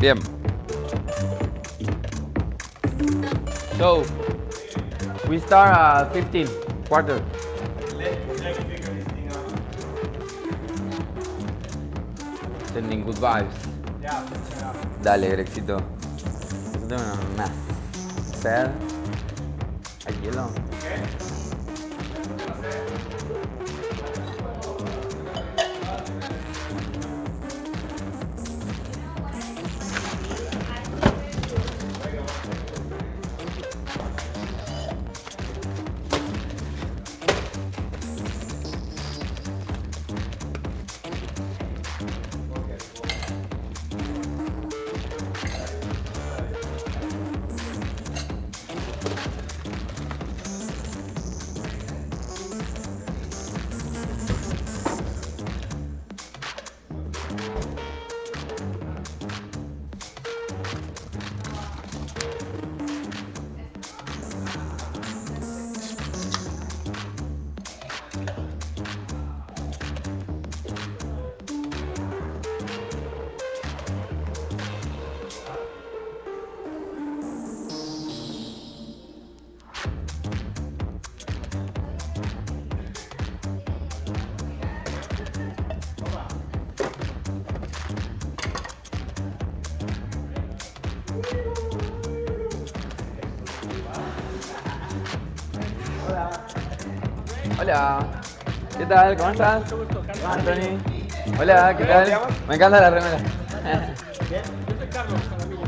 Bien. So, we start at 15, quarter. Sending good vibes. Dale, Grexito. Yo tengo una sed. ¿Hay hielo? Hola, ¿qué tal? ¿Cómo estás? Anthony. Hola, ¿qué tal? Me encanta la remera. Yo soy Carlos, con amigo.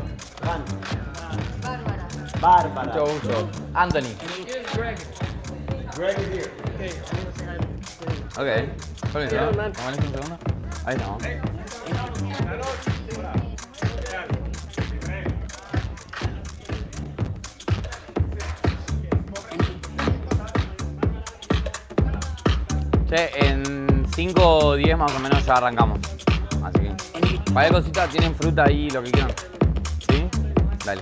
Bárbara. Mucho gusto. Anthony. Greg is here. Ok. Permiso, ¿no? ¿Vamos a un segundo? Ahí estamos. Che, en 5 o 10 más o menos ya arrancamos. Así que, para cositas, tienen fruta ahí, lo que quieran. ¿Sí? Dale.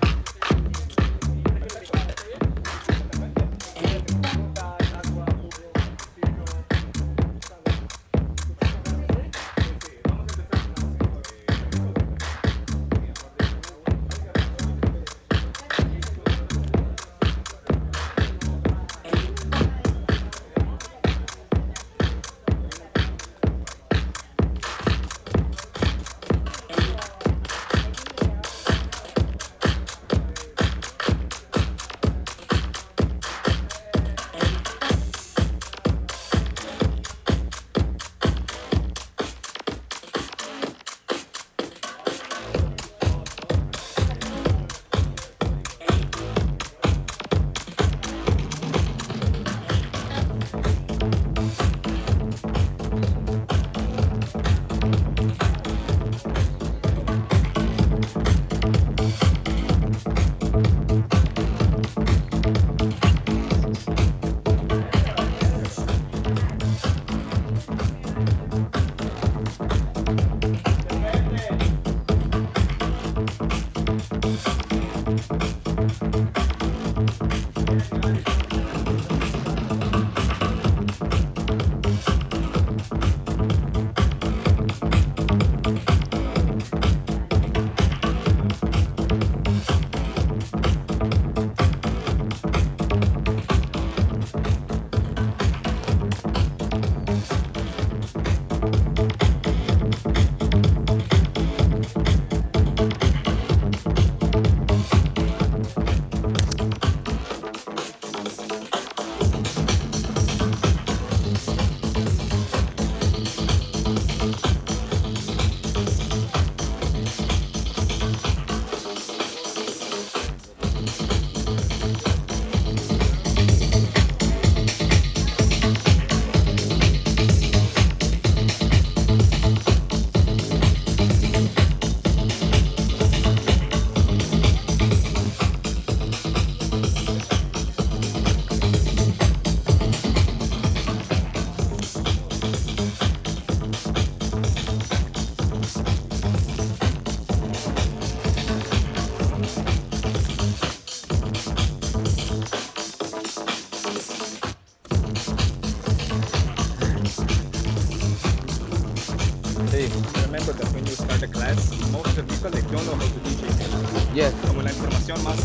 Remember that when you start a class, most of the people they don't know how to teach it. Yes. Como la información más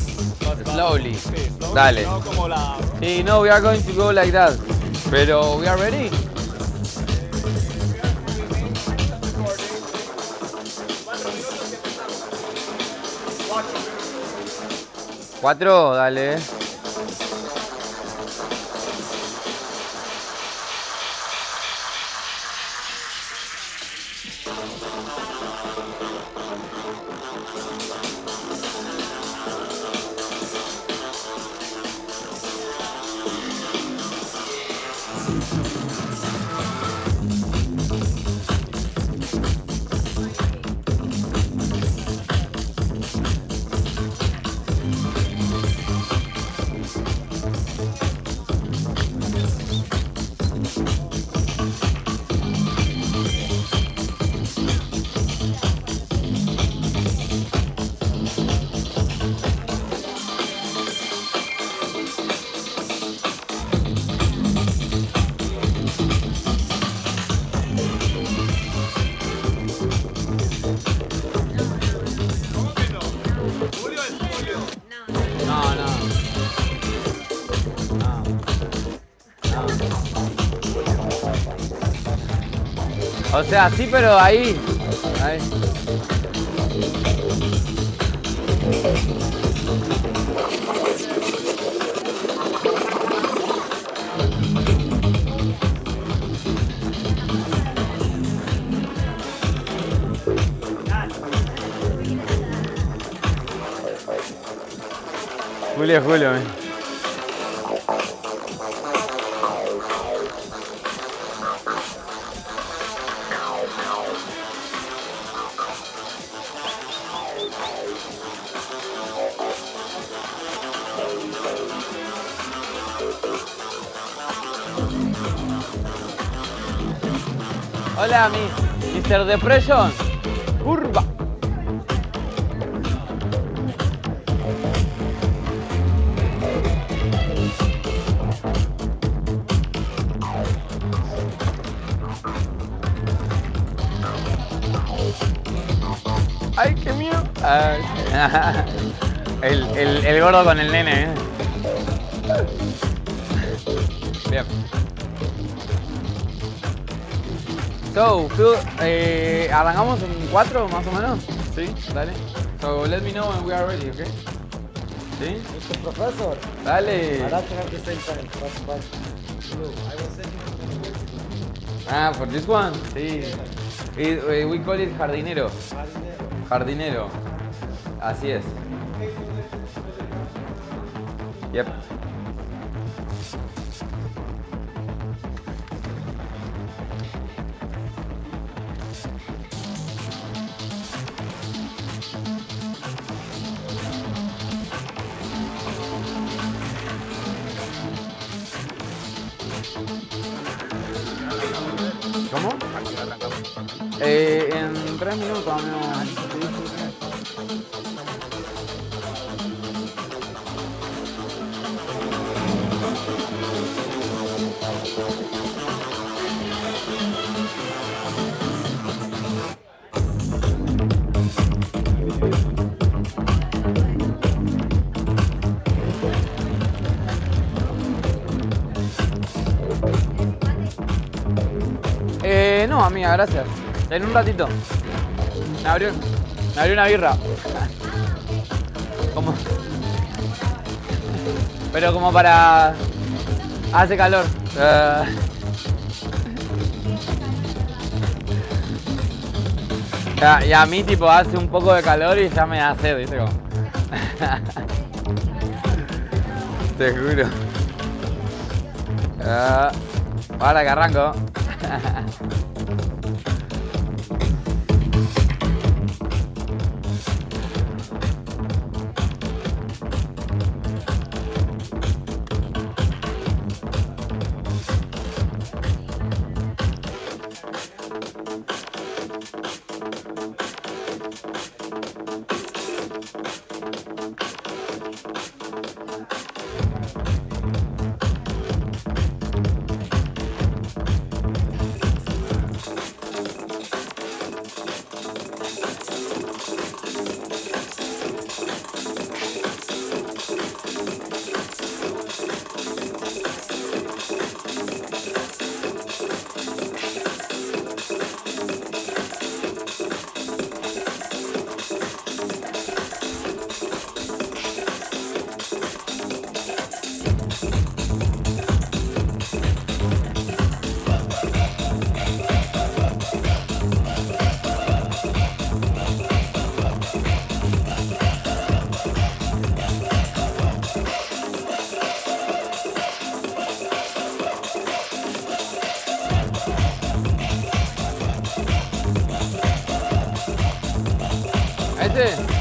Slowly. Sí, slowly. Dale. No como la. Sí, no, we are going to go like that. Pero, we are ready. ¿4? Dale. O sea, sí, pero ahí. Ahí. Julio. Hola, Mr. Depression. Curva. Ay, qué miedo. El gordo con el nene, ¿eh? Bien. So, arrancamos en 4 más o menos. Sí, dale. So, let me know when we are ready, okay? ¿Sí? Mr. Professor, Dale. I like to have the same time. But I will send you. Ah, for this one? Sí. We call it jardinero. Jardinero. Así es. Yep. ¿Cómo? En 3 minutos, amigo. No, amiga, gracias. En un ratito. Me abrió una birra. Como... Pero como para... Hace calor. Y a mí tipo hace un poco de calor y ya me da sed, ¿viste? Como... Te juro. Ahora que arranco. ¿viste?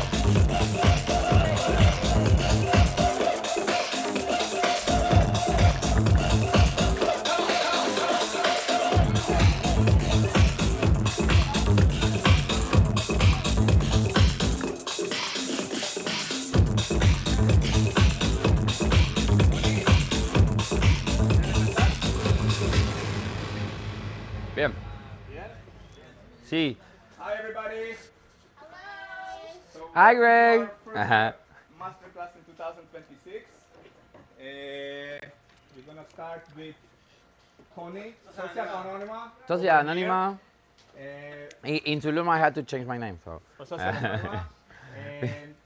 Bien. Sí. Hi everybody. So Hi, welcome to Greg. our first Ajá. masterclass in 2026. We're gonna start with Connie, Sociedad Anónima. Sociedad over here. Anónima. In Tulum, I had to change my name, so. For Sociedad Anónima.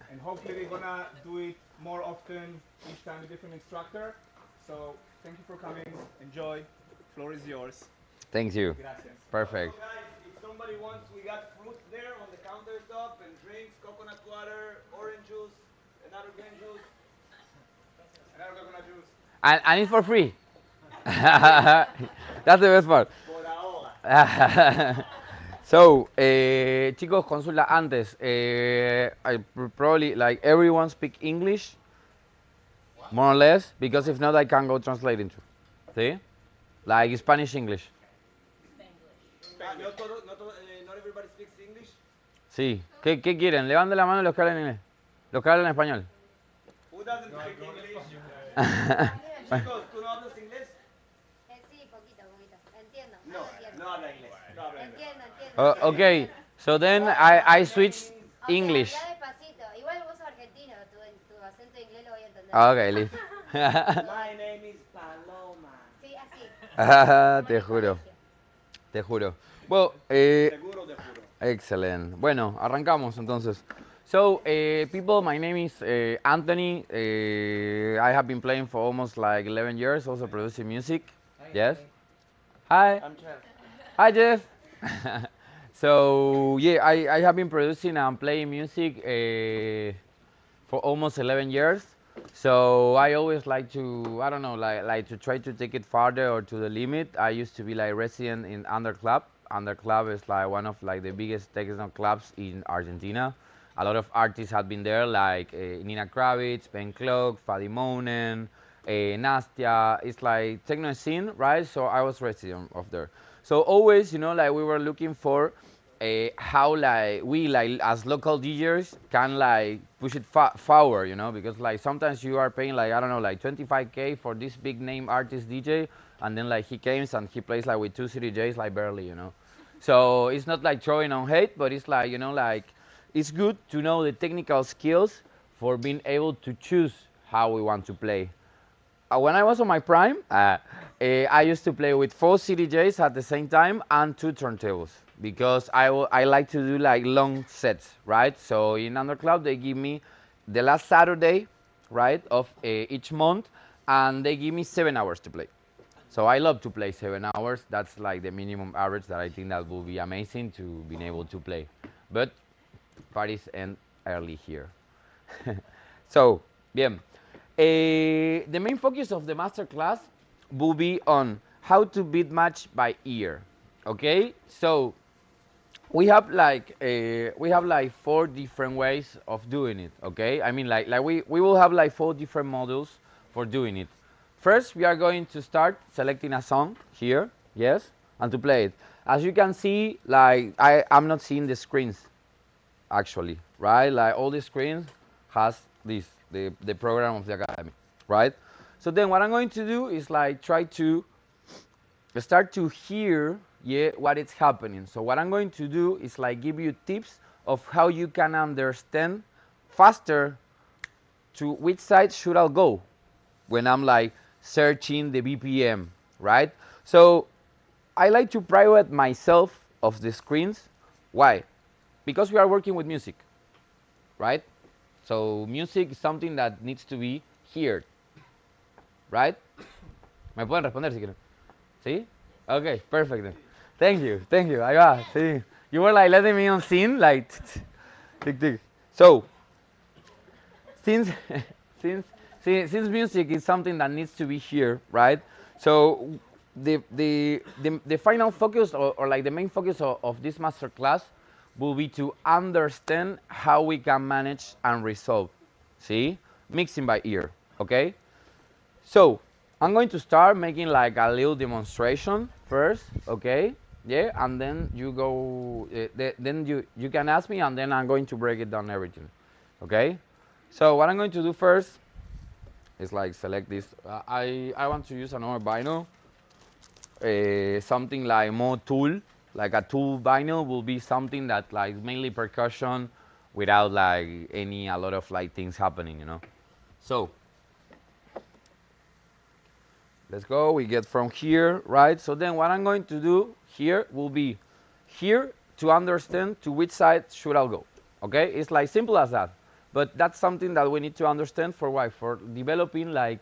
And hopefully we're gonna do it more often, each time a different instructor. So thank you for coming. Enjoy. Floor is yours. Thank you. Gracias. Perfect. So guys, if somebody wants, we got fruits there on the countertop and drinks, coconut water, orange juice, another green juice. Another coconut juice. And it's for free. That's the best part. Por ahora. So, chicos, consulta antes. Probably like everyone speak English, more or less, because if not, I can go translate into. See? Like Spanish English. Not everybody speaks English. Sí. ¿Qué quieren? Levanten la mano los que hablan inglés. Los que hablan español. Who doesn't speak English? Chicos, ¿tú no hablas inglés? Sí, poquito, poquito. Entiendo. No, entiendo. no habla inglés. No habla inglés. Entiendo. Okay, so then I switch English. Ya despacito. Igual vos sos argentino, tu acento inglés lo voy a entender. Okay, listo. My name is Paloma. Sí, así. Te juro. Te juro. Well, Seguro de juro. excellent. Bueno, arrancamos entonces. So, people, my name is Anthony. I have been playing for almost like 11 years, also producing music. Yes. Hi. I'm Jeff. Hi, Jeff. So, yeah, I have been producing and playing music for almost 11 years. So I always like to, I don't know, like to try to take it farther or to the limit. I used to be like resident in Under Club. Under Club is like one of like the biggest techno clubs in Argentina. A lot of artists have been there, like Nina Kravitz, Ben Cloak, Fadi Monen, Nastia. It's like techno scene, right? So I was resident of there. So always, you know, like we were looking for how like we like as local DJs can like push it forward, you know, because like sometimes you are paying like I don't know like 25K for this big name artist DJ, and then like he comes and he plays like with two CDJs like barely, you know. So it's not like throwing on hate, but it's like, you know, like it's good to know the technical skills for being able to choose how we want to play. When I was on my prime, I used to play with 4 CDJs at the same time and 2 turntables because I like to do like long sets, right? So in Undercloud they give me the last Saturday, right, of each month, and they give me 7 hours to play. So I love to play 7 hours. That's like the minimum average that I think that will be amazing to be able to play. But parties end early here. So, bien. The main focus of the masterclass will be on how to beat match by ear. Okay, so we have like 4 different ways of doing it. Okay, I mean like we will have like 4 different models for doing it. First, we are going to start selecting a song here, yes, and to play it. As you can see, like I'm not seeing the screens actually, right? Like all the screens has this the program of the academy, right? So then what I'm going to do is like try to start to hear what is happening. So what I'm going to do is like give you tips of how you can understand faster to which side should I go when I'm like searching the BPM, right? So I like to private myself of the screens. Why? Because we are working with music, right? So music is something that needs to be heard, right? ¿Me pueden responder si quieren? ¿Sí? Okay, perfect then. Thank you, ahí va, sí. You were like letting me on scene, like, tick, tick. So, since music is something that needs to be here, right? So, the final focus or like the main focus of this master class will be to understand how we can manage and resolve. See? Mixing by ear, okay? So, I'm going to start making like a little demonstration first, okay? Yeah, and then you go, then you can ask me, and then I'm going to break it down everything, okay? So what I'm going to do first is like select this. I want to use another vinyl, something like more tool, like a tool vinyl will be something that like mainly percussion, without like a lot of like things happening, you know. So let's go. We get from here, right? So then what I'm going to do here will be here to understand to which side should I go. Okay, it's like simple as that. But that's something that we need to understand for why, for developing like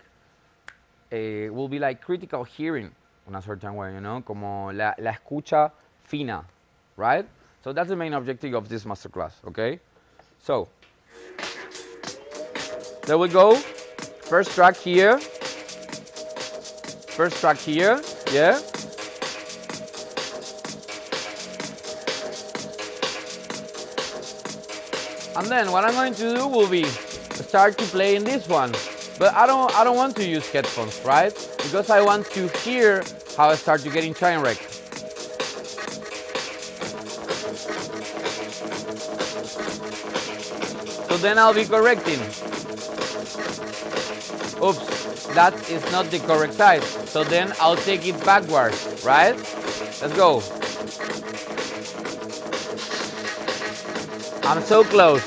will be like critical hearing in a certain way, you know, como la escucha fina, right? So that's the main objective of this masterclass. Okay, so there we go. First track here. First track here, yeah. And then what I'm going to do will be start to play in this one. But I don't want to use headphones, right? Because I want to hear how I start to get in train wreck. So then I'll be correcting. Oops, that is not the correct side. So then I'll take it backwards, right? Let's go. I'm so close.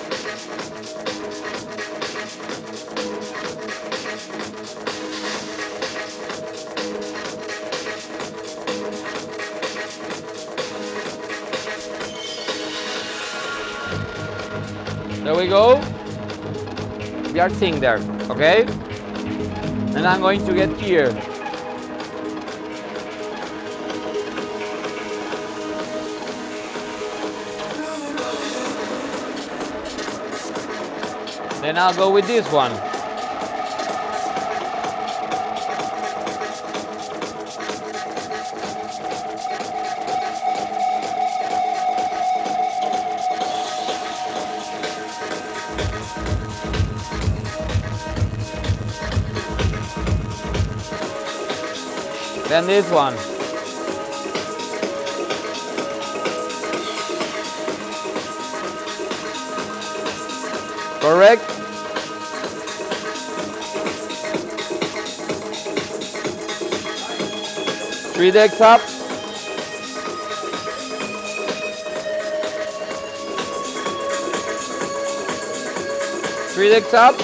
There we go. We are seeing there, okay? And I'm going to get here. Then I'll go with this one. Then this one. Correct? Three decks up. Three decks up.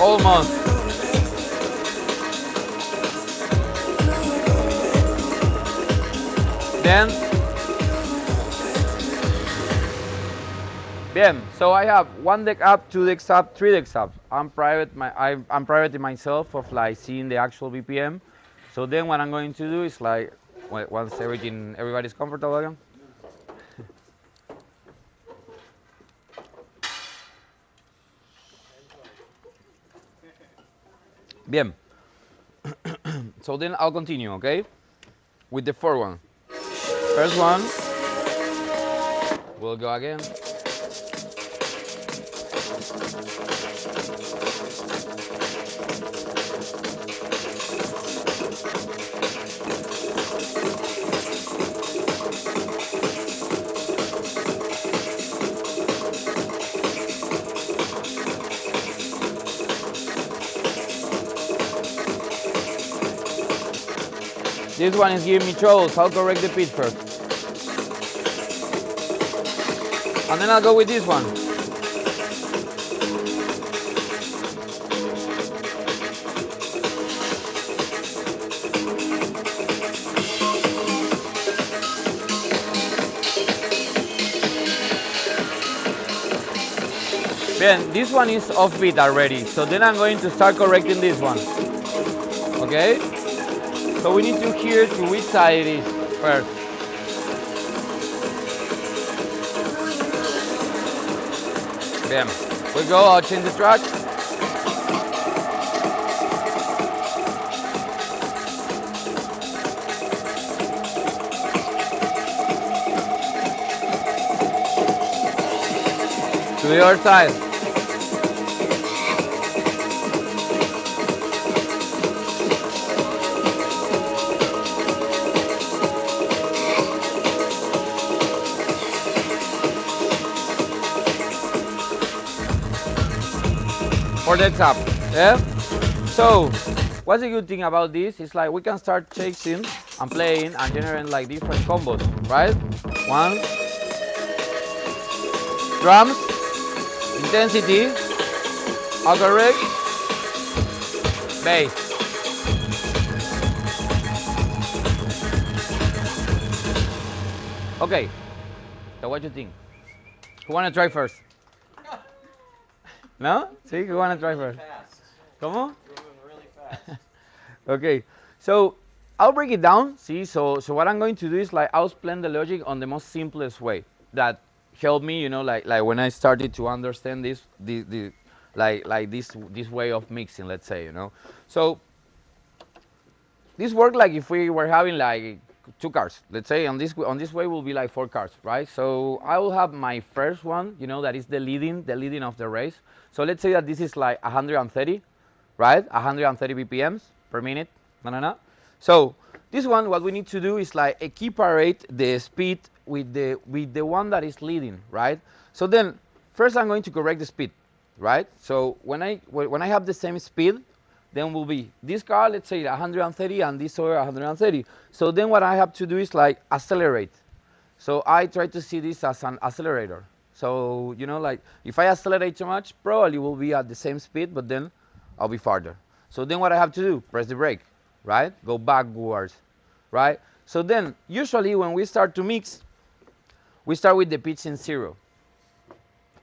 Almost. Then, bien. So I have one deck up, two decks up, three decks up. I'm private myself of like seeing the actual BPM. So then what I'm going to do is like once everybody's comfortable again. Bien. So then I'll continue, okay? With the fourth one. First one. We'll go again. This one is giving me trouble, so I'll correct the pitch first. And then I'll go with this one. Bien, this one is off beat already, so then I'm going to start correcting this one. Okay? So we need to hear to which side it is first. Bien. We go, I'll change the track. To the other side. For the top. Yeah? So, what's the good thing about this? It's like we can start chasing and playing and generating like different combos, right? One, drums, intensity, algorithm, bass. Okay, so what do you think? Who wanna try first? No? See, who wanna try first? Come on. Really fast. Okay, so I'll break it down. See, so what I'm going to do is like I'll explain the logic on the most simplest way that helped me, like when I started to understand like this way of mixing, let's say. So this worked like if we were having like two cars, let's say. On this way will be like four cars, right? So I will have my first one, that is the leading of the race. So let's say that this is like 130, right? 130 BPMs per minute. No. So this one, what we need to do is like equiparate the speed with the one that is leading, right? So then first I'm going to correct the speed, right? So when I have the same speed, then will be this car, let's say 130, and this other 130. So then what I have to do is like accelerate. So I try to see this as an accelerator. So, like if I accelerate too much, probably will be at the same speed, but then I'll be farther. So then what I have to do, press the brake, right? Go backwards, right? So then usually when we start to mix, we start with the pitch in 0,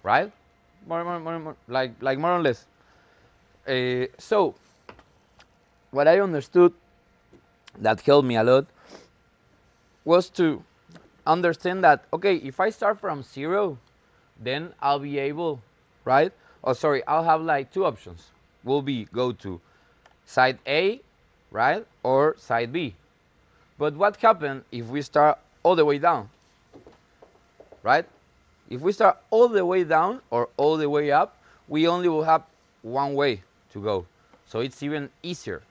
right? More, like more or less. So what I understood that helped me a lot was to understand that, okay, if I start from 0, then I'll be able, right? Oh, sorry, I'll have like two options. Will be go to side A, right, or side B. But what happens if we start all the way down, right? If we start all the way down or all the way up, we only will have one way to go. So it's even easier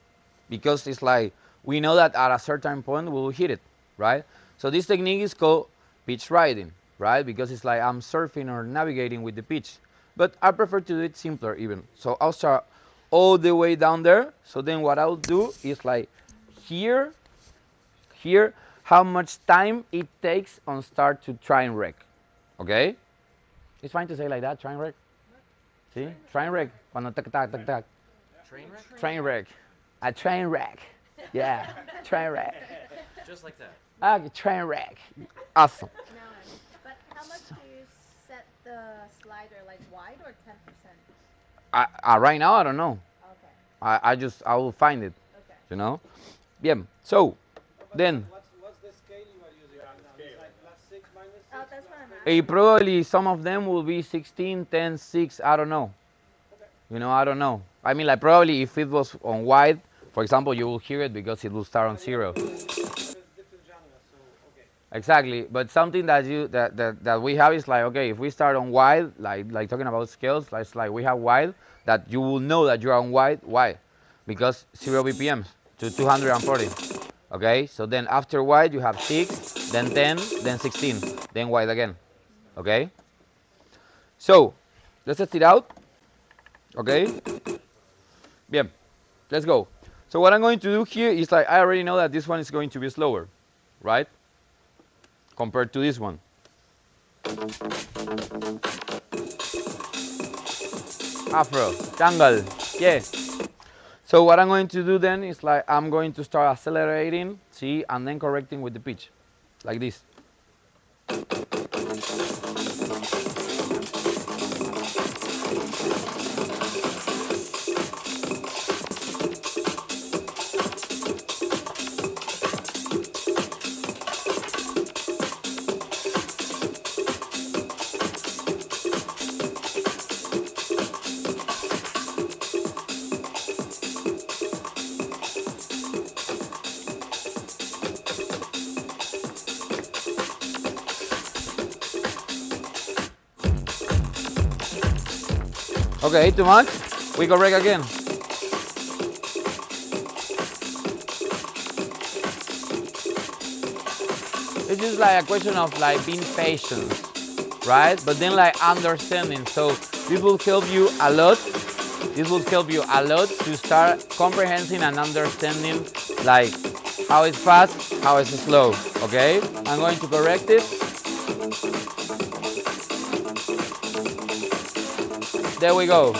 because it's like we know that at a certain point we will hit it, right? So this technique is called pitch riding, right? Because it's like I'm surfing or navigating with the pitch. But I prefer to do it simpler even. So I'll start all the way down there. So then what I'll do is like here, how much time it takes on start to train wreck. Okay? It's fine to say like that, train wreck. See? Train wreck. Cuando tac tac tac tac. Train wreck? Train wreck. A train wreck. Yeah, train wreck. Just like that. Ah, train wreck. Awesome. No, but how much do you set the slider, like wide or 10%? Right now, I don't know. Okay. I will find it. Okay. Bien. So, then. What's the scale you are using right now? It's like +6, -6? Oh, that's what I'm asking. Probably some of them will be 16, 10, 6. I don't know. Okay. I don't know. I mean, like probably if it was on wide, for example, you will hear it because it will start on 0. There's different genres, so okay. Exactly, but something that we have is like, okay, if we start on wide, like talking about scales, it's like we have wide, that you will know that you're on wide. Why? Because 0 BPMs to 240. Okay, so then after wide you have 6, then 10, then 16, then wide again. Okay, so let's test it out. Okay, bien, let's go. So what I'm going to do here is like I already know that this one is going to be slower, right? Compared to this one. Afro, jungle, yeah. So what I'm going to do then is like I'm going to start accelerating, see, and then correcting with the pitch, like this. Okay, too much? We correct again. It's just like a question of like being patient, right? But then like understanding. So this will help you a lot. This will help you a lot to start comprehending and understanding like how it's fast, how it's slow. Okay? I'm going to correct it. There we go.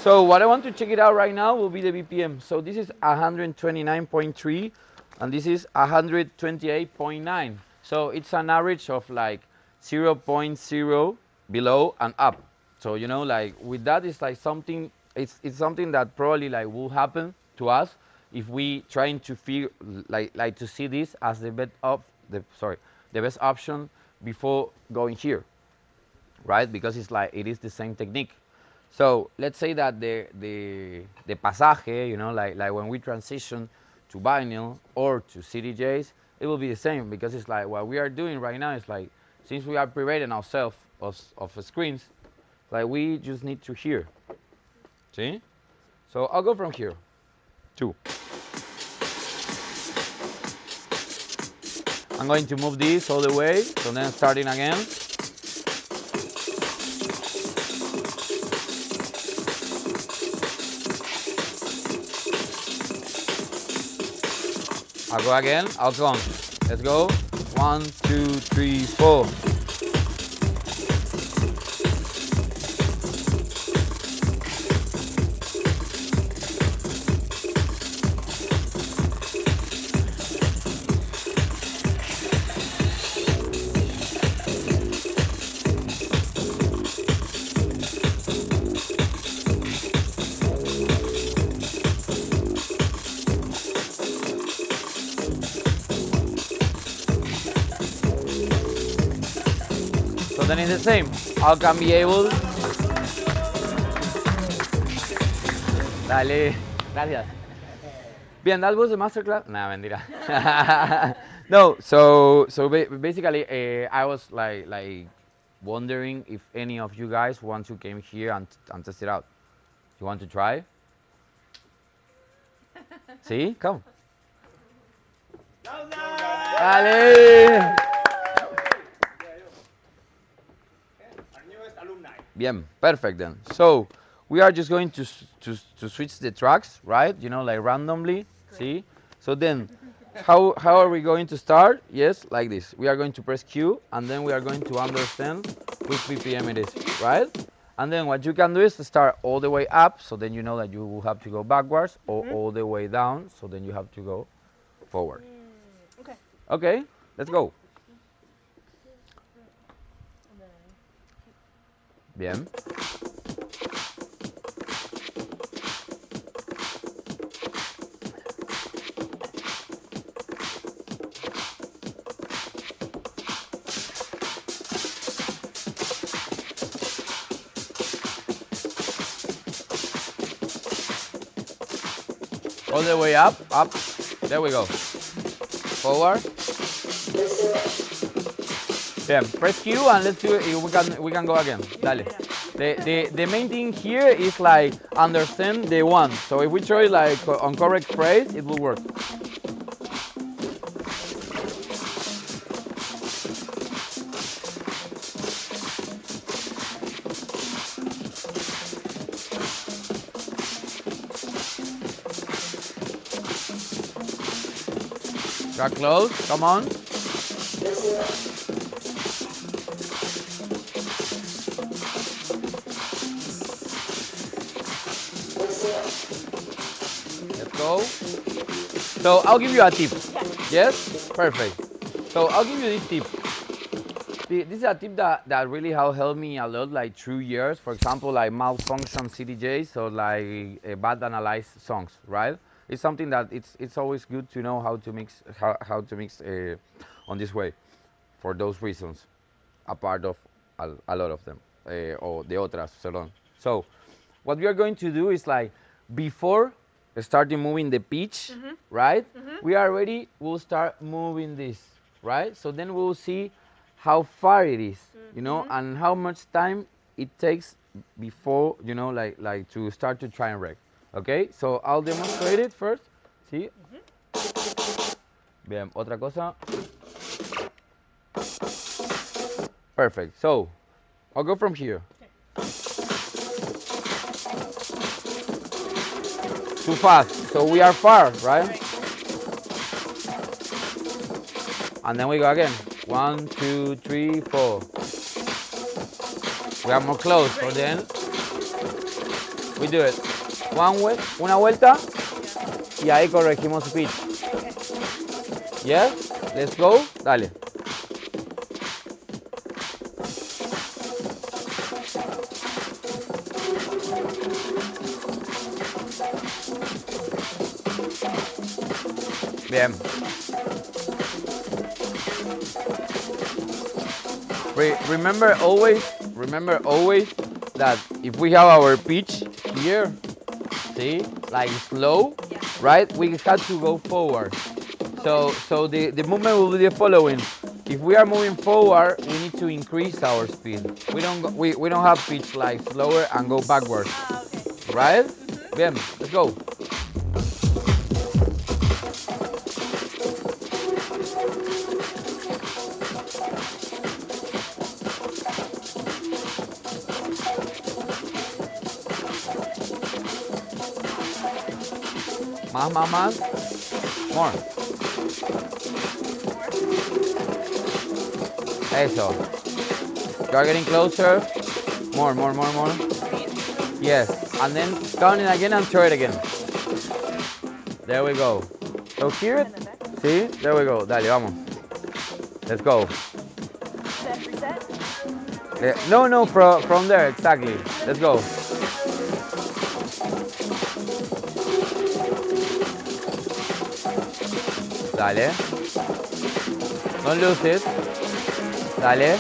So what I want to check it out right now will be the BPM. So this is 129.3 and this is 128.9. So it's an average of like 0.0 below and up. So you know, like with that, it's like something. It's something that probably like will happen to us if we trying to figure like to see this as the the best option before going here, right? Because it's like it is the same technique. So let's say that the pasaje, you know, like when we transition to vinyl or to CDJs, it will be the same because it's like what we are doing right now is like since we are privating ourselves of screens, like we just need to hear. See? So I'll go from here. 2. I'm going to move this all the way, so then starting again. I'll go again, I'll count. Let's go. 1, 2, 3, 4. So then it's the same. I can be able. Dale, gracias. Bien, that was the masterclass. Nah, mentira. No, so basically, I was like wondering if any of you guys want to come here and test it out. You want to try? See, come. Dale. Our newest alumni. Bien, perfect then. So we are just going to switch the tracks, right? You know, like randomly. See? So then, how are we going to start? Yes, like this. We are going to press Q, and then we are going to understand which BPM it is, right? And then what you can do is start all the way up, so then you know that you will have to go backwards, or all the way down, so then you have to go forward. Okay. Okay, let's go. Bien. All the way up, up. There we go. Forward. Bien, press Q and let's do it. We can go again. Dale. The main thing here is like understand the one. So if we try like on correct phrase, it will work. Got close. Come on. Let's go. So I'll give you a tip. Yes? Perfect. So I'll give you this tip. This is a tip that really helped me a lot, like through years. For example, like malfunction CDJs or like bad analyzed songs, right? It's something that it's always good to know how to mix on this way, for those reasons, a part of a lot of them, or the otras, perdón. So, what we are going to do is like before starting moving the pitch, right? We are ready, we'll start moving this, right? So then we'll see how far it is, you know, and how much time it takes before, you know, like to start to try and wreck. Okay, so I'll demonstrate it first. See? Bien, otra cosa. Perfect. So I'll go from here. Too fast. So we are far, right? And then we go again. 1, 2, 3, 4. We are more close. So then we do it. Una vuelta y ahí corregimos pitch. Yes? Let's go. Dale. Bien. Remember always that if we have our pitch here, see, like slow, right? We have to go forward. So the movement will be the following. If we are moving forward, we need to increase our speed. We don't have pitch like slower and go backwards. Okay. Right? Bien, let's go. Más. More. Eso. You are getting closer. More. Yes. And then count it again and throw it again. There we go. So here, see? There we go. Dale, vamos. Let's go. No, from there, exactly. Let's go. Dale. Don't lose it. Dale.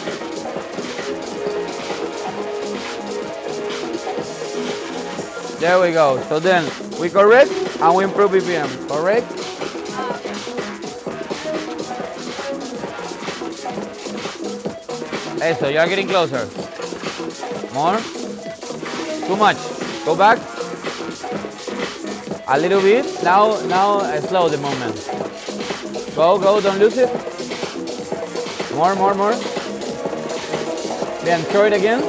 There we go. So then we correct and we improve BPM. Correct? Eso, you are getting closer. More. Too much. Go back. A little bit. Now slow the movement. Go, don't lose it. More. Then throw it again.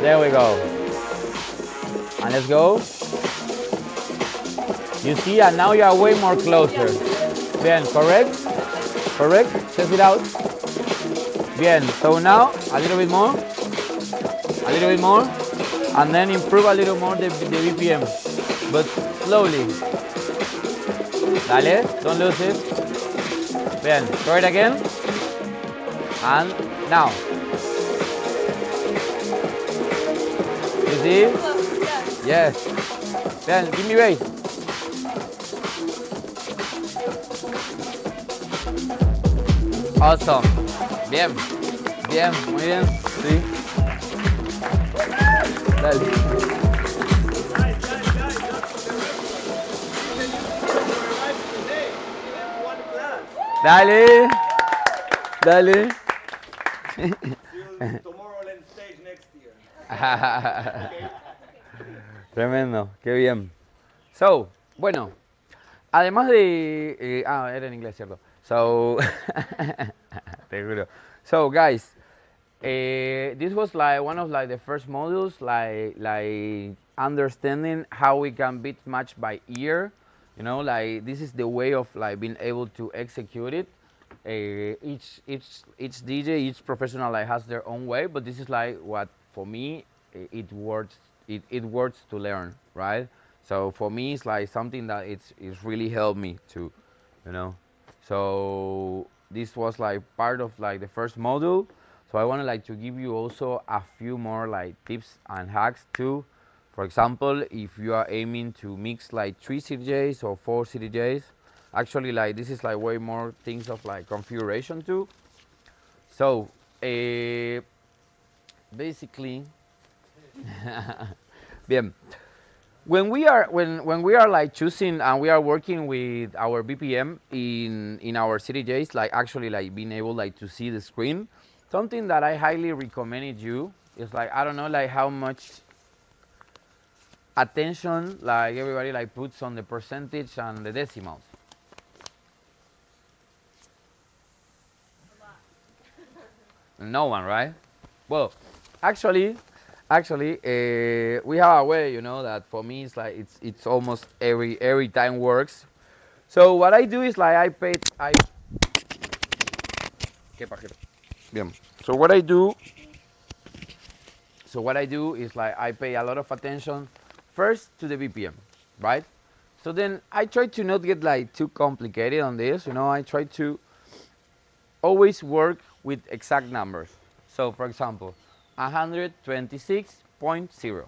There we go. And let's go. You see, and now you are way more closer. Bien, correct? Test it out. Bien, so now a little bit more, and then improve a little more the BPM, but slowly. Dale, don't lose it. Bien, throw it again, and now. You see? Yes. Bien, give me bass. Awesome. Bien, muy bien. Sí. Dale. Dale. Tomorrowland stage next year. Tremendo, qué bien. So, bueno, además de... era en inglés, ¿cierto? So, te juro. So, guys, this was like one of like the first modules, like understanding how we can beat match by ear. You know, like this is the way of like being able to execute it. Each DJ, each professional like has their own way, but this is like what for me it works. It works to learn, right? So for me, it's like something that it's really helped me to, you know. So this was like part of like the first module. So I want to like to give you also a few more like tips and hacks too. For example, if you are aiming to mix like 3 CDJs or 4 CDJs, actually like this is like way more things of like configuration too. So basically, bien. when we are like choosing and we are working with our BPM in our CDJs, like actually like being able like to see the screen, something that I highly recommended you is like I don't know like how much attention like everybody like puts on the percentage and the decimals. No one, right? Well, actually, we have a way, you know, that for me it's like it's almost every time works. So what I do is like I pay I. Qué pajero. Bien. So what I do, is like I pay a lot of attention first to the BPM, right? So then I try to not get like too complicated on this, you know. I try to always work with exact numbers. So for example, 126.0,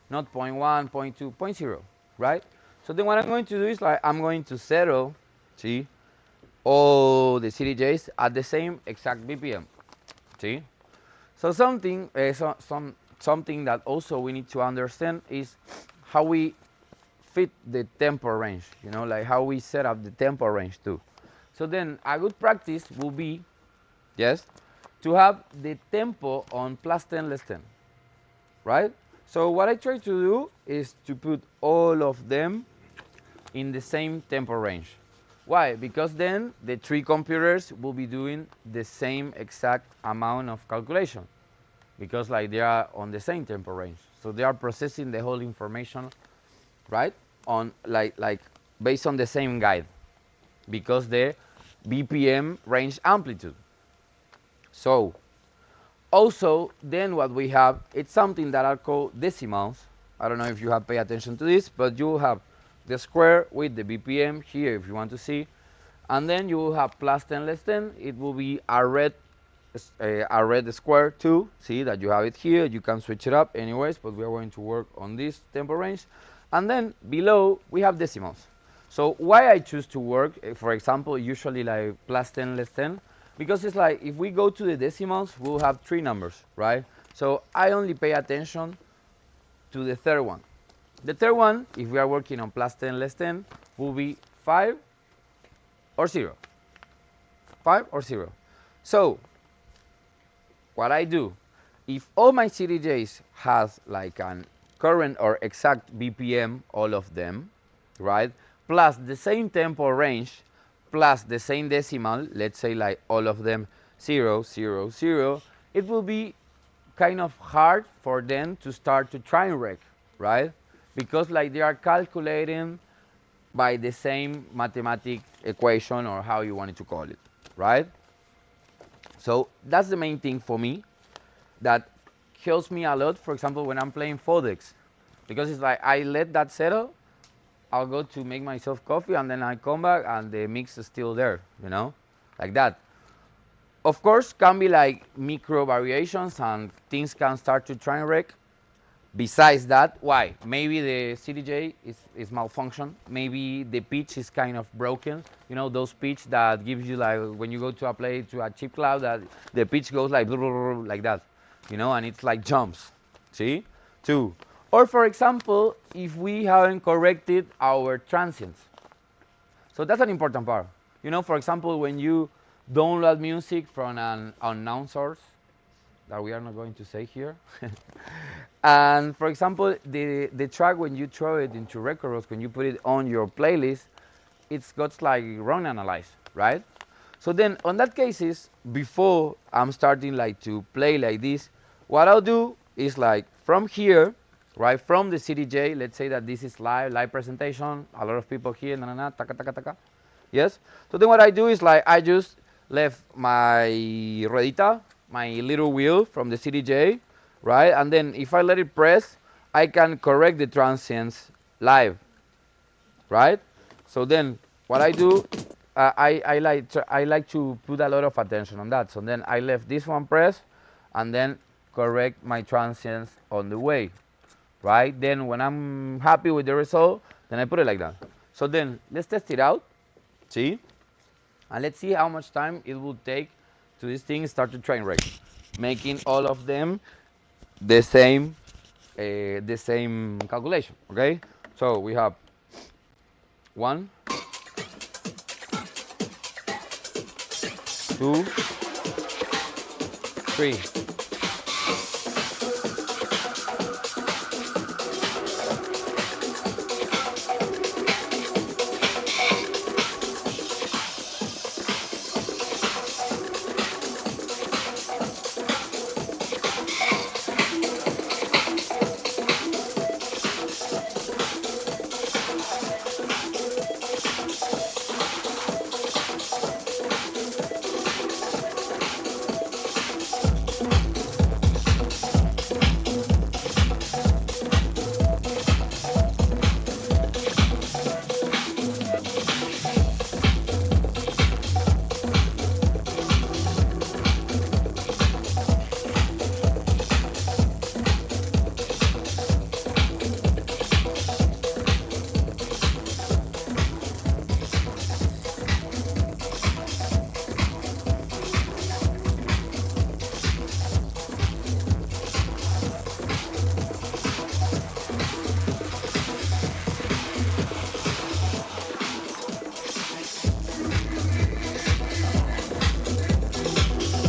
not zero point 0.1, 0.2, zero point 2, point 0, right? So then what I'm going to do is like I'm going to settle, see, all the CDJs at the same exact BPM, see? So something that also we need to understand is how we fit the tempo range, you know, like how we set up the tempo range too. So then a good practice will be, yes, to have the tempo on +10, less 10, right? So what I try to do is to put all of them in the same tempo range. Why? Because then the three computers will be doing the same exact amount of calculation because like they are on the same tempo range. So they are processing the whole information, right? On like based on the same guide because the BPM range amplitude. So also, then what we have, it's something that are called decimals. I don't know if you have paid attention to this, but you have the square with the BPM here if you want to see. And then you will have +10, less 10. It will be a red square too. See that you have it here. You can switch it up anyways, but we are going to work on this tempo range. And then below we have decimals. So why I choose to work, for example, usually like +10, less 10, because it's like if we go to the decimals, we'll have three numbers, right? So I only pay attention to the third one. The third one, if we are working on +10, less 10, will be 5 or 0. 5 or 0. So what I do, if all my CDJs has like an current or exact BPM, all of them, right, plus the same tempo range, plus the same decimal, let's say like all of them 0, 0, 0, it will be kind of hard for them to start to train wreck, right? Because like they are calculating by the same mathematic equation or how you wanted to call it, right? So that's the main thing for me that helps me a lot, for example, when I'm playing Fodex. Because it's like I let that settle, I'll go to make myself coffee, and then I come back and the mix is still there, you know, like that. Of course, can be like micro variations and things can start to train wreck. Besides that, why? Maybe the CDJ is malfunction. Maybe the pitch is kind of broken. You know, those pitch that gives you like when you go to a play to a chip cloud that the pitch goes like like that, you know, and it's like jumps. See? Two. Or for example, if we haven't corrected our transients. So that's an important part. You know, for example, when you download music from an unknown source, that we are not going to say here. And for example, the track, when you throw it into Records, when you put it on your playlist, it's got like wrong analyzed, right? So then on that cases, before I'm starting like to play like this, what I'll do is like from here, right, from the CDJ, let's say that this is live presentation, a lot of people here, taka, taka, taka. Yes? So then what I do is like I just left my ruedita, my little wheel from the CDJ, right? And then if I let it press, I can correct the transients live, right? So then what I do, I like to put a lot of attention on that. So then I left this one press and then correct my transients on the way, right? Then when I'm happy with the result, then I put it like that. So then let's test it out, see? And let's see how much time it will take to this thing start to train wreck, making all of them the same the same calculation. Okay, so we have 1, 2, 3.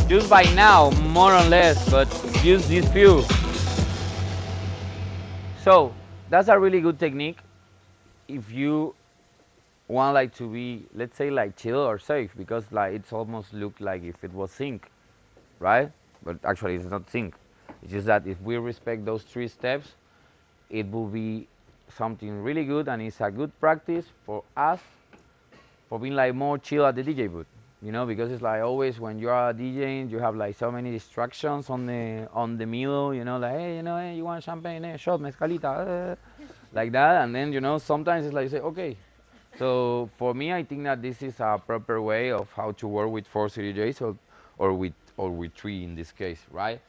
Just by now, more or less, but use these few. So that's a really good technique if you want like to be, let's say, like chill or safe, because like it's almost look like if it was sync, right? But actually it's not sync. It's just that if we respect those 3 steps, it will be something really good, and it's a good practice for us for being like more chill at the DJ booth, you know, because it's like always when you are DJing, you have like so many distractions on the middle, you know, like, hey, you know, hey, you want champagne, hey, shot, mezcalita, like that, and then, you know, sometimes it's like you say, okay. So for me, I think that this is a proper way of how to work with 4 CDJs or with 3 in this case, right?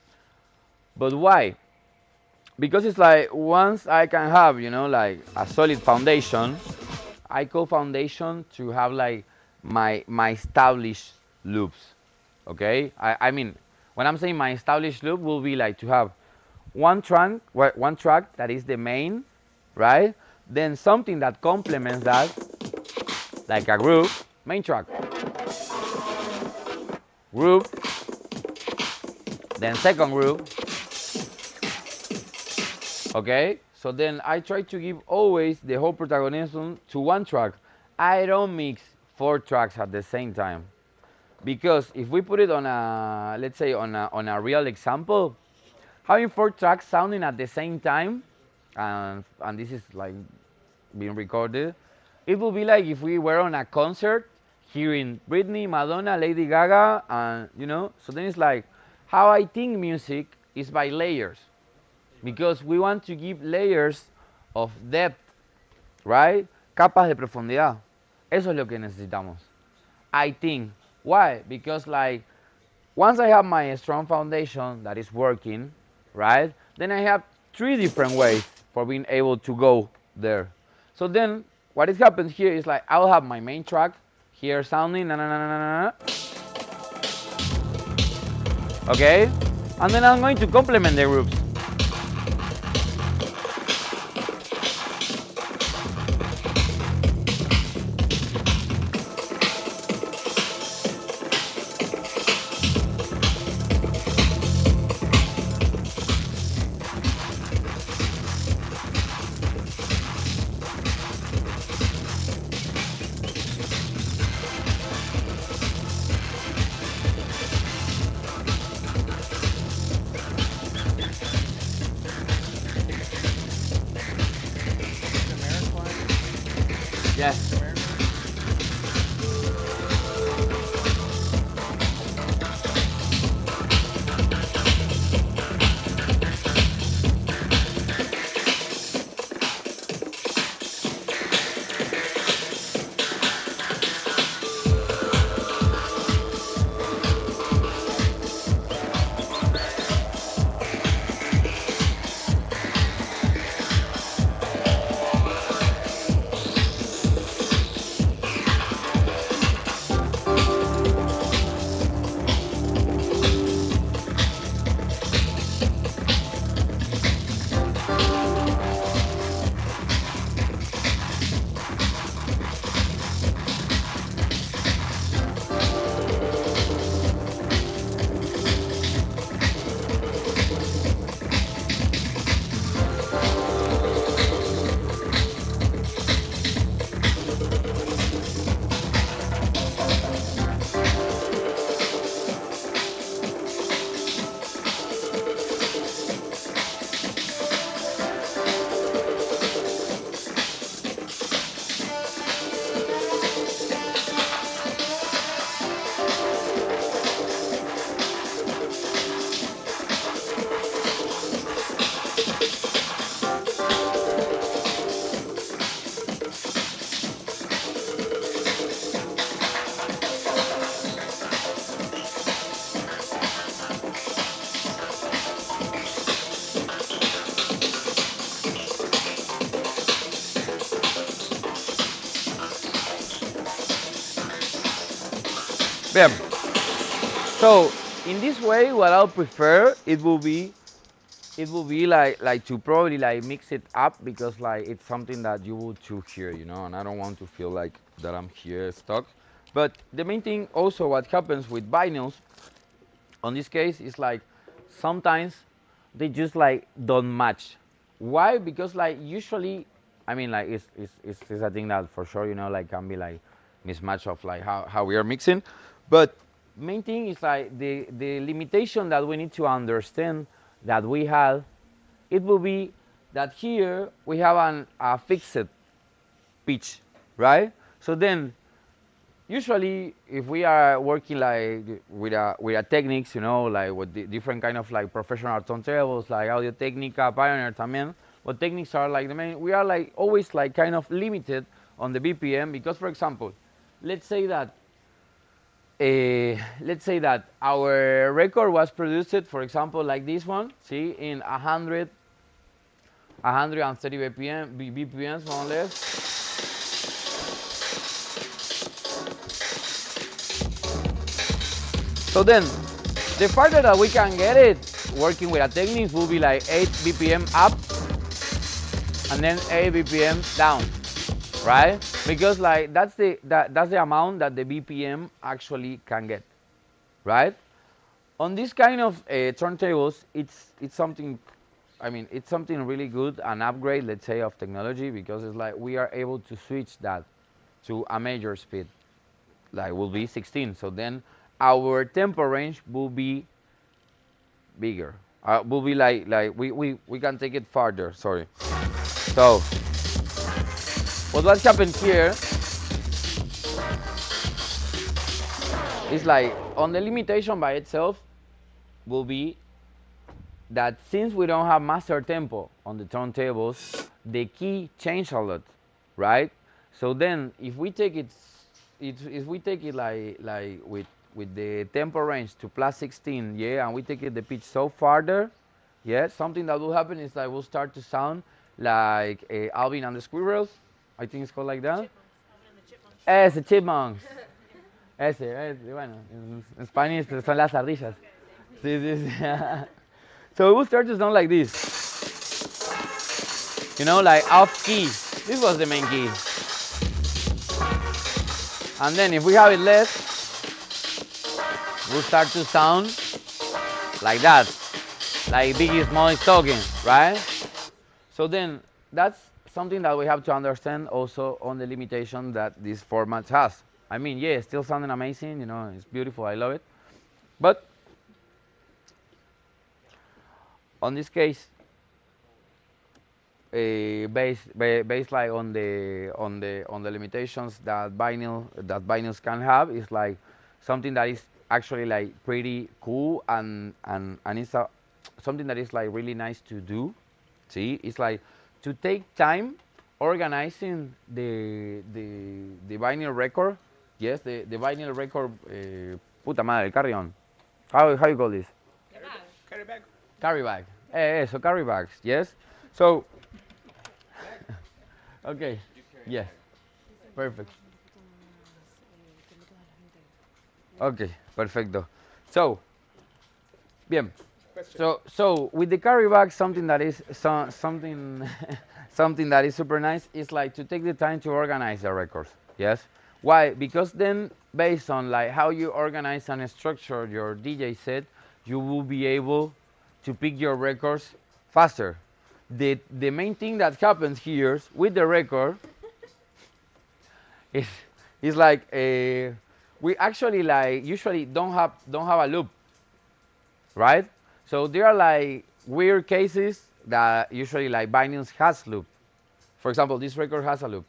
But why? Because it's like once I can have, you know, like a solid foundation, I call foundation to have like my established loops. Okay, I mean, when I'm saying my established loop will be like to have one track that is the main, right? Then something that complements that, like a group, main track, group, then second group. Okay, so then I try to give always the whole protagonism to one track. I don't mix 4 tracks at the same time, because if we put it on a, let's say, on a real example, having 4 tracks sounding at the same time, and this is like being recorded, it will be like if we were on a concert hearing Britney, Madonna, Lady Gaga, and you know. So then it's like how I think music is by layers, because we want to give layers of depth, right? Capas de profundidad. Eso es lo que necesitamos. I think. Why? Because like once I have my strong foundation that is working, right? Then I have 3 different ways for being able to go there. So then what it happens here is like I'll have my main track here sounding na na na na na, okay? And then I'm going to complement the groups. Yes. Bien. So in this way, what I'll prefer it will be like to probably like mix it up because like it's something that you will choose here, you know, and I don't want to feel like that I'm here stuck. But the main thing also what happens with vinyls on this case is like sometimes they just like don't match. Why? Because like usually, I mean like it's a thing that for sure, you know, like can be like mismatch of like how we are mixing. But main thing is like the limitation that we need to understand that we have, it will be that here we have a fixed pitch, right? So then usually if we are working like with a techniques, you know, like with the different kind of like professional turntables like Audio Technica, Pioneer también, what techniques are like the main, we are like always like kind of limited on the BPM because for example, let's say that our record was produced, for example, like this one, see, in 130 BPMs more or less. So then, the farther that we can get it, working with a technique will be like 8 BPM up, and then 8 BPM down, right? Because like that's the amount that the BPM actually can get, right? On this kind of turntables, it's something. I mean, it's something really good, an upgrade, let's say, of technology, because it's like we are able to switch that to a major speed, like will be 16. So then our tempo range will be bigger. Will be like we can take it farther. Sorry. So what happened here is like on the limitation by itself will be that since we don't have master tempo on the turntables, the key change a lot, right? So then if we take it, if we take it like with the tempo range to plus 16, yeah, and we take it the pitch so farther, yeah, something that will happen is that we'll start to sound like Alvin and the Squirrels. I think it's called like that. Ese, Chipmunks. Bueno, en Spanish son las ardillas. Sí, sí, sí. So it will start to sound like this. You know, like off key. This was the main key. And then if we have it less, we'll start to sound like that. Like Biggie Small is talking, right? So then that's something that we have to understand also on the limitation that this format has. I mean, yeah, it's still sounding amazing, you know, it's beautiful, I love it. But on this case, based like on the limitations that vinyls can have, is like something that is actually like pretty cool and it's something that is like really nice to do. See, it's like to take time organizing the vinyl record. Yes, the vinyl record. Puta madre, carry on. How you call this? Carry bag. Carry bag. So carry bags. Yes. So. Okay. Yes. Perfect. Okay. Perfecto. So. Bien. So with the carry bag, something that is something something that is super nice is like to take the time to organize the records. Yes. Why? Because then, based on like how you organize and structure your DJ set, you will be able to pick your records faster. The main thing that happens here with the record is like we actually like usually don't have a loop, right? So there are like weird cases that usually like vinyls has loop. For example, this record has a loop.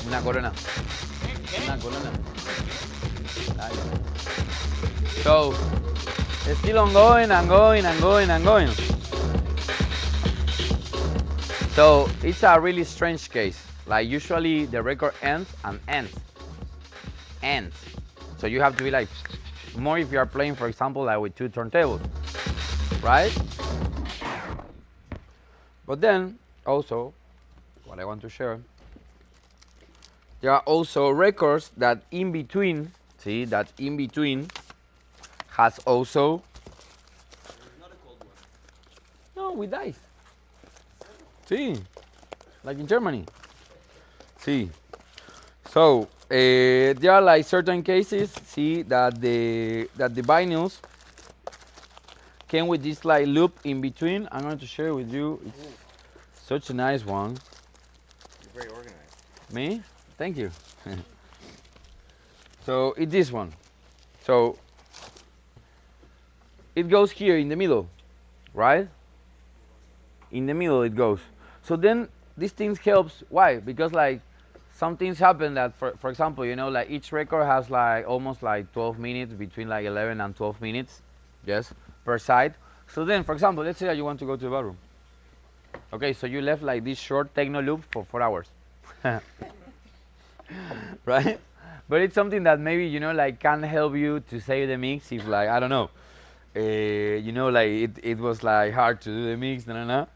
Una corona. Una corona. So, still ongoing and going and going and going. So, it's a really strange case, Like usually the record ends and ends. Ends. So you have to be like more if you are playing, for example, like with two turntables, right? But then also, what I want to share, there are also records that in between, see, that in between has also, Not a cold one. no, with dice. See, like in Germany. See, so there are like certain cases, see, that the vinyls came with this like loop in between. I'm going to share with you. It's such a nice one. You're very organized. Me? Thank you. So it's this one. So it goes here in the middle, right? In the middle it goes. So then these things helps. Why? Because like some things happen that, for example, you know, like each record has like almost like 12 minutes, between like 11 and 12 minutes, yes, per side. So then, for example, let's say that you want to go to the bathroom. Okay, so you left like this short techno loop for 4 hours. Right? But it's something that maybe, you know, like can help you to save the mix if like, I don't know, you know, like it was like hard to do the mix, no.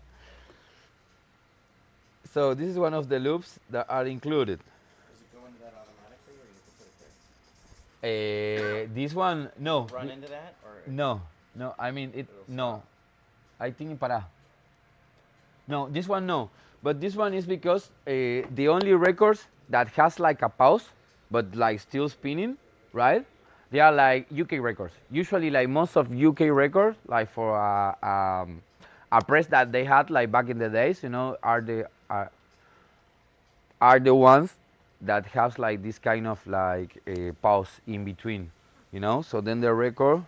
So this is one of the loops that are included. Does it go into that automatically, or you have to put it there? This one, no. Run into that, or No, I mean it. No, I think in para. No, this one no. But this one is because the only records that has like a pause, but like still spinning, right? They are like UK records. Usually, like most of UK records, like for a press that they had like back in the days, you know, are the ones that has like this kind of like a pause in between, you know. So then the record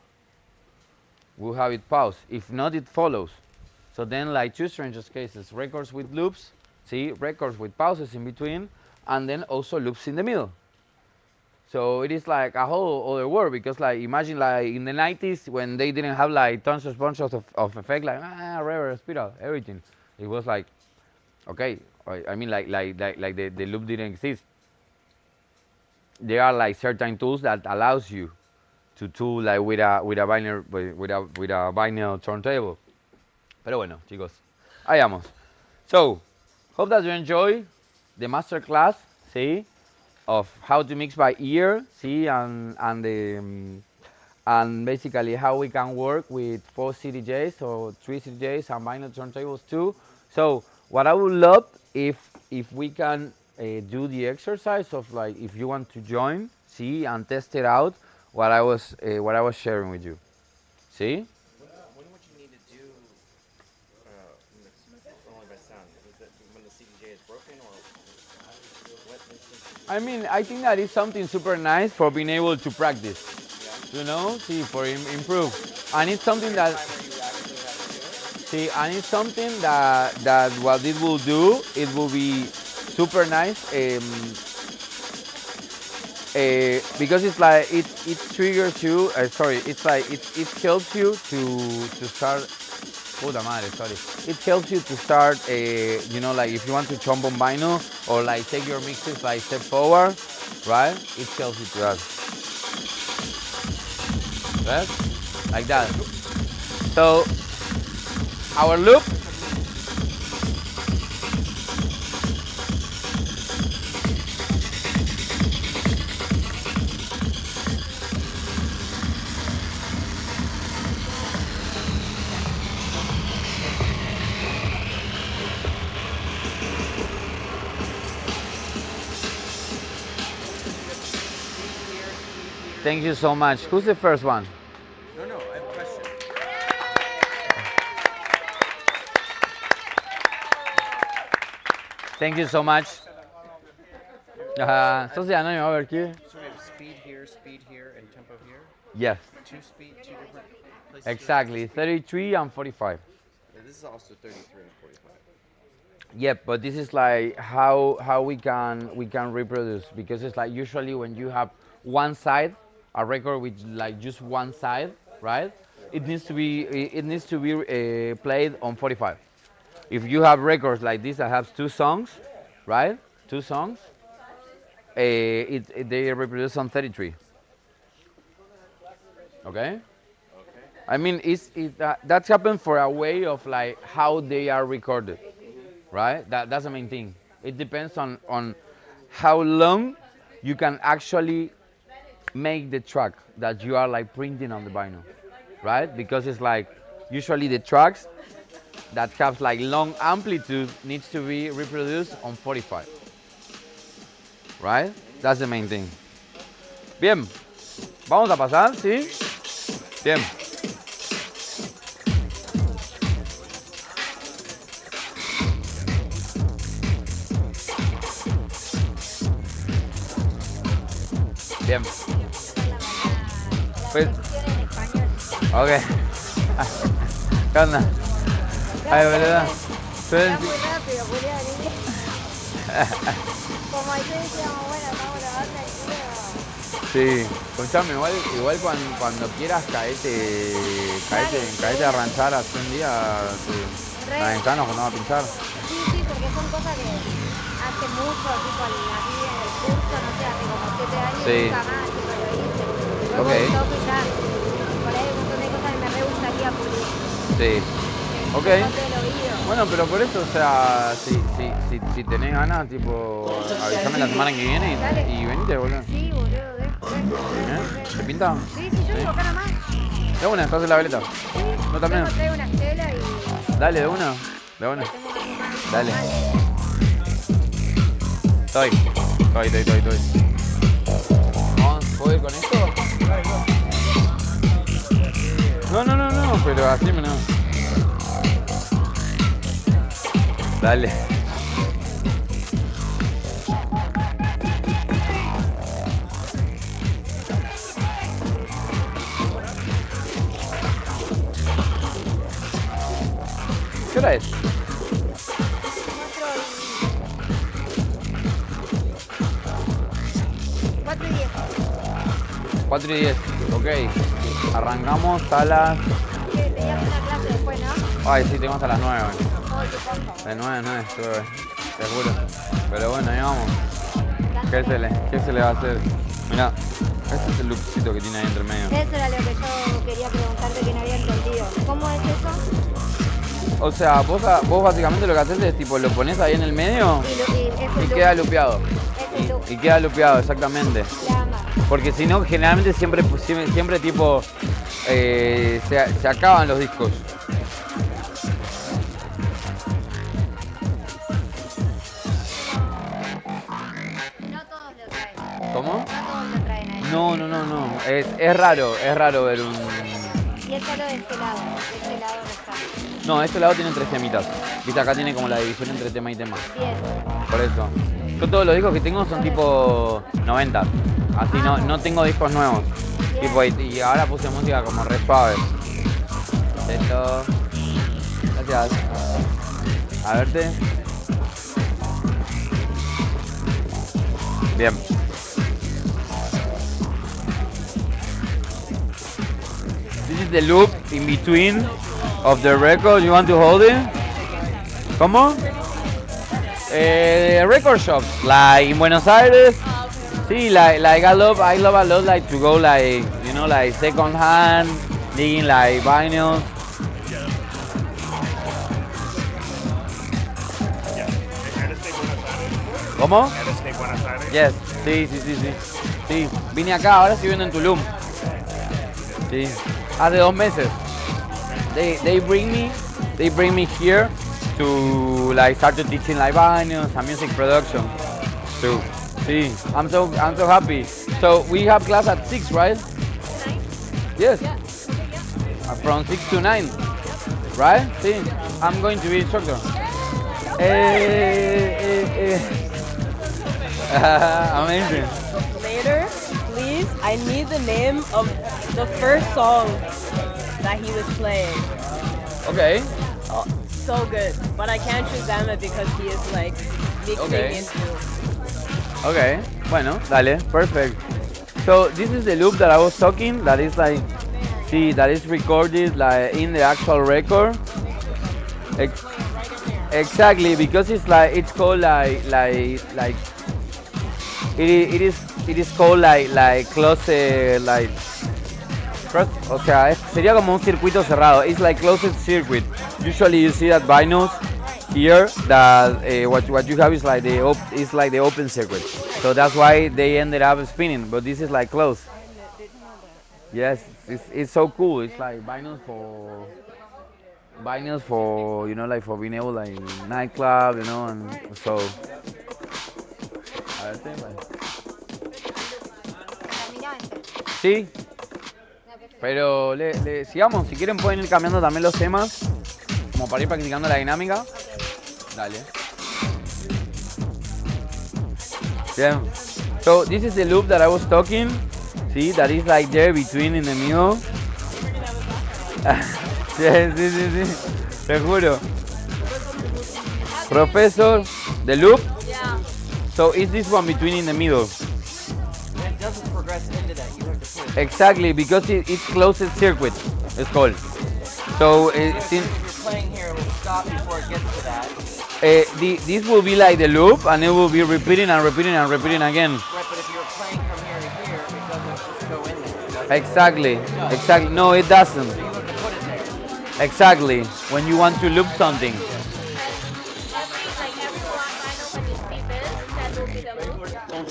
will have it pause. If not, it follows. So then, like two strangest cases, records with loops, see, records with pauses in between, and then also loops in the middle. So it is like a whole other world, because like imagine like in the 90s when they didn't have like tons of bunches of effect, like reverb, spiral, everything. It was like, okay, I mean like the loop didn't exist. There are like certain tools that allows you to tool like with a vinyl turntable. Pero bueno, chicos, ahí vamos. So, hope that you enjoy the master class, see, of how to mix by ear, see, and basically how we can work with 4 CDJs or 3 CDJs and vinyl turntables too. So, what I would love if we can do the exercise of like if you want to join, see, and test it out what I was sharing with you. See? when would you need to do mix only by sound? Is that when the CDJ is broken, or what instance? I mean, I think that is something super nice for being able to practice. Yeah. You know, see, for improve, and it's something that Time where you actually have to do it. see, and it's something that what it will do, it will be super nice. Because it's like it triggers you. Sorry, it's like it helps you to start. Puta madre, sorry. It helps you to start, you know, like if you want to chomp on vinyl or like take your mixes like step forward, right? It helps you to that. Right? Like that. So, our loop. Thank you so much. Who's the first one? No, I have a question. Thank you so much. Sociedad Anónima over here. So we have speed here, and tempo here. Yes, Two different places. exactly. 33 and 45. Yeah, this is also 33 and 45. Yep, but this is like how we can reproduce, because it's like usually when you have one side, a record with like just one side, right? It needs to be played on 45. If you have records like this that have two songs, right? two songs, they reproduce on 33. Okay. Okay. I mean, that's happened for a way of like how they are recorded, right? That's the main thing. It depends on how long you can actually make the track that you are like printing on the vinyl, right? Because it's like usually the tracks that have like long amplitude needs to be reproduced on 45, right? That's the main thing. Bien, vamos a pasar, ¿sí? Bien. Bien. Pues, ok. ¿Qué onda? Ay, ¿verdad? Está muy rápido, Julián. Como ayer decíamos, bueno, estamos grabando el video. Sí, escuchame, igual cuando quieras caete a ranchar hace un día, la ventana nos vamos a pinchar. Sí, porque son cosas que hace mucho, tipo aquí en el curso, no sé, hace como 7 años, Sí. nunca más, tipo lo hice. Luego Ok. un toque ya, por ahí hay un montón de cosas que me re gustaría pulir. Sí. Ok. Ponte el oído. Bueno, pero por eso, o sea, si tenés ganas, tipo, avísame la semana que viene Dale. y venite, boludo. Sí, boludo, ¿Te pinta? Sí, yo vivo acá nomás. De una, estás en la veleta. Sí, ¿No también? luego traigo una estela y Dale, de una. De una. tengo algo más. Dale. Normal. Estoy. ¿Vamos? ¿Puedo ir con esto? No, pero así no. Dale. ¿Qué hora es? 4 y 10. Ok. Arrancamos a las... Tenías una clase después, ¿no? Ay, sí, tengo hasta las 9. Ay, qué paja. De 9, te juro. Pero bueno, ahí vamos. ¿Qué se le va a hacer? Mirá, este es el lookcito que tiene ahí entre medio. Eso era lo que yo quería preguntarte que no había entendido. ¿Cómo es eso? O sea, vos básicamente lo que haces es tipo, lo pones ahí en el medio y queda lupeado. Es el look. Y queda lupeado, exactamente. La ama. Porque si no, generalmente siempre tipo, se acaban los discos. No todos lo traen. ¿Cómo? No todos lo traen a eso. No. Es raro ver un... Y es solo de este lado. De este lado no está. No, este lado tiene 3 temitas. Viste, acá tiene como la división entre tema y tema. Bien. Por eso. Yo todos los discos que tengo son tipo 90. Así no tengo discos nuevos. Tipo, y ahora puse música como re suave. Esto. Gracias. A verte. Bien. This is the loop in between of the record. You want to hold it? ¿Cómo? Record shops, like in Buenos Aires. Sí, like I love a lot like to go like, you know, like second hand, digging like vinyls. ¿Cómo? Yes, sí. Sí, vine acá, ahora estoy viviendo en Tulum. Sí, hace 2 meses. They bring me here to like start to teaching like vinyls and music production. So, sí, I'm so happy. So we have class at 6, right? 9? Yes. Yeah. From 6 to 9, right? Sí, I'm going to be instructor. Amazing. Later, please, I need the name of the first song that he was playing. Okay. Oh, so good. But I can't Shazam it because he is like mixing Okay. into. Okay. Bueno, dale. Perfect. So this is the loop that I was talking. That is like, see, that is recorded like in the actual record. Exactly, because it's called it is called like closed o sea, sería como un circuito cerrado. It's like closed circuit. Usually you see that vinyls here that what you have is like is like the open circuit. So that's why they ended up spinning. But this is like closed. Yes, it's so cool. It's like vinyls for like for being able like nightclub, and so. A ver, sí, pero sigamos. Si quieren pueden ir cambiando también los temas, como para ir practicando la dinámica. Dale. Yeah. So this is the loop that I was talking. See, that is like there between in the middle. Sí. Te juro. Professor, the loop. Yeah. So is this one between in the middle? It doesn't progress into that. You have to push. Exactly, because it's closed circuit. It's called. So If you're playing here, it will stop before it gets to that. this will be like the loop, and it will be repeating and repeating and repeating again. Right, but if you're playing from here to here, it doesn't just go in there. Does it? Exactly. No, it doesn't. So you have to put it there. Exactly. When you want to loop something.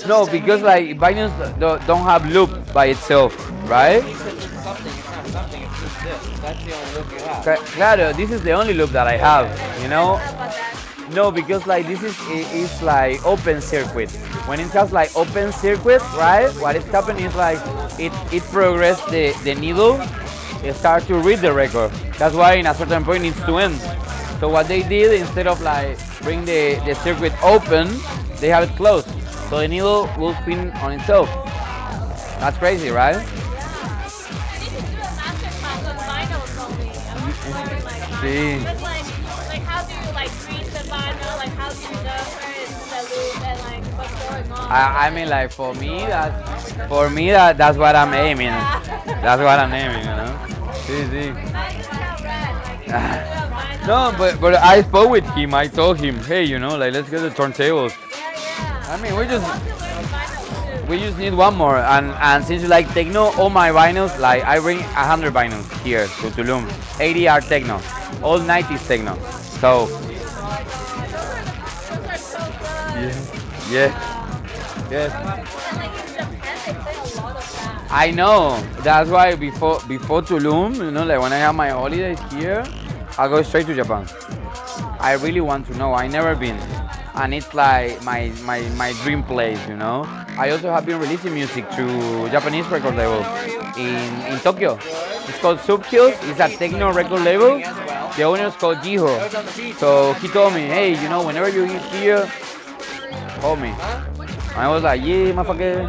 No, because like vinyls don't have loop by itself, right? You said this is something, it's not something, it's just this. That's the only loop you have. Claro, this is the only loop that I have, No, because like this is like open circuit. When it has like open circuit, right? What is happening is like it progress the needle, it starts to read the record. That's why in a certain point it needs to end. So what they did, instead of like bring the circuit open, they have it closed. So the needle will spin on itself. That's crazy, right? Sí. But like how do you like read the vinyl? Like how do you know where is the loop and like what's going on? I mean, like for me that's what I'm aiming. That's what I'm aiming, Sí. No, but I spoke with him. I told him, hey, like let's get the turntables. I mean, we just need one more. And since you like techno, all my vinyls, like I bring 100 vinyls here to Tulum. 80 are techno, all 90s techno. So. Yeah. Yes. I know. That's why before Tulum, like when I have my holidays here, I go straight to Japan. I really want to know. I never been, and it's like my dream place. I also have been releasing music to Japanese record label in Tokyo. It's called Subhills. It's a techno record label. The owner is called Jiho. So he told me, hey, whenever you get here, call me. And I was like, yeah, motherfucker.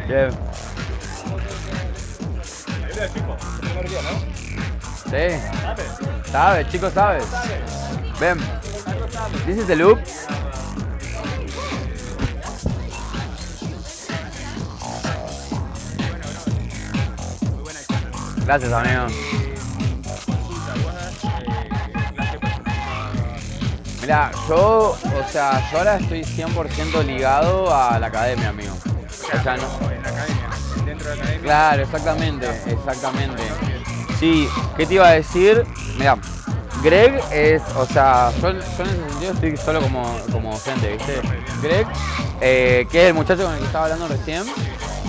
Yeah. Sí. Sabe, chico, sabe. Ven. This is the loop. Gracias, amigo. Mira, yo ahora estoy 100% ligado a la academia, amigo. O sea, no. En la academia, dentro de la academia. Claro, exactamente. Sí, ¿qué te iba a decir? Mira, Greg es, yo en ese sentido estoy solo como docente, ¿viste? Greg, que es el muchacho con el que estaba hablando recién,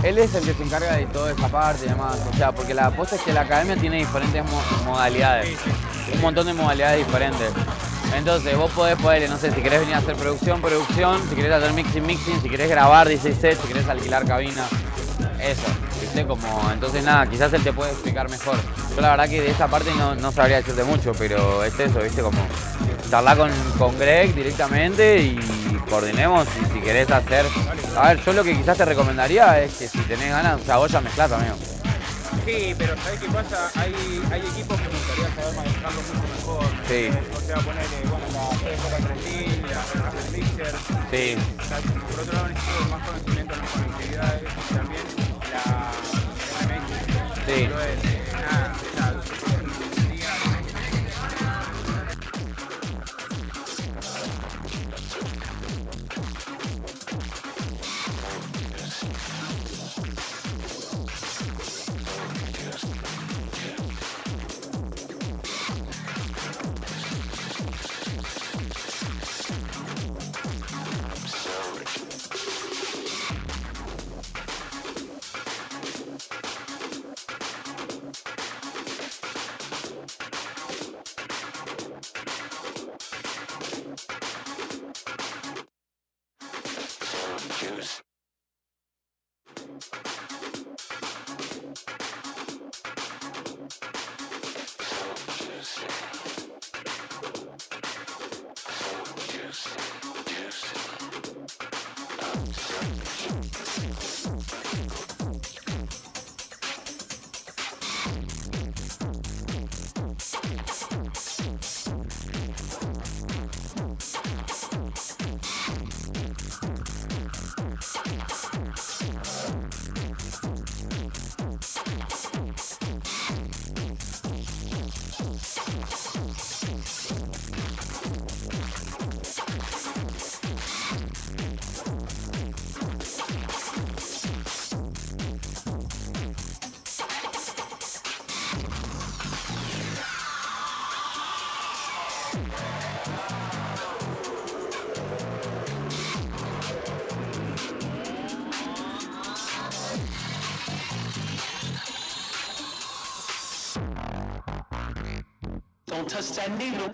él es el que se encarga de toda esa parte y demás. O sea, porque la cosa es que la academia tiene diferentes modalidades, un montón de modalidades diferentes. Entonces vos podés ponerle, no sé, si querés venir a hacer producción, si querés hacer mixing, si querés grabar 16 sets, si querés alquilar cabina, eso, ¿viste? Entonces nada, quizás él te puede explicar mejor. Yo la verdad que de esa parte no sabría decirte mucho, pero es eso, ¿viste? Como charlar con Greg directamente y coordinemos y si querés hacer... A ver, yo lo que quizás te recomendaría es que si tenés ganas, vos ya mezclás, amigo. Sí, pero ¿sabés qué pasa? Hay equipos que me gustaría saber manejarlo mucho mejor. Sí. O sea, ponerle, la 3 la mixer. Sí. O sea, por otro lado necesito más conocimiento en las conectividades y también la mix. Sí. Pero nada, Don't touch that needle.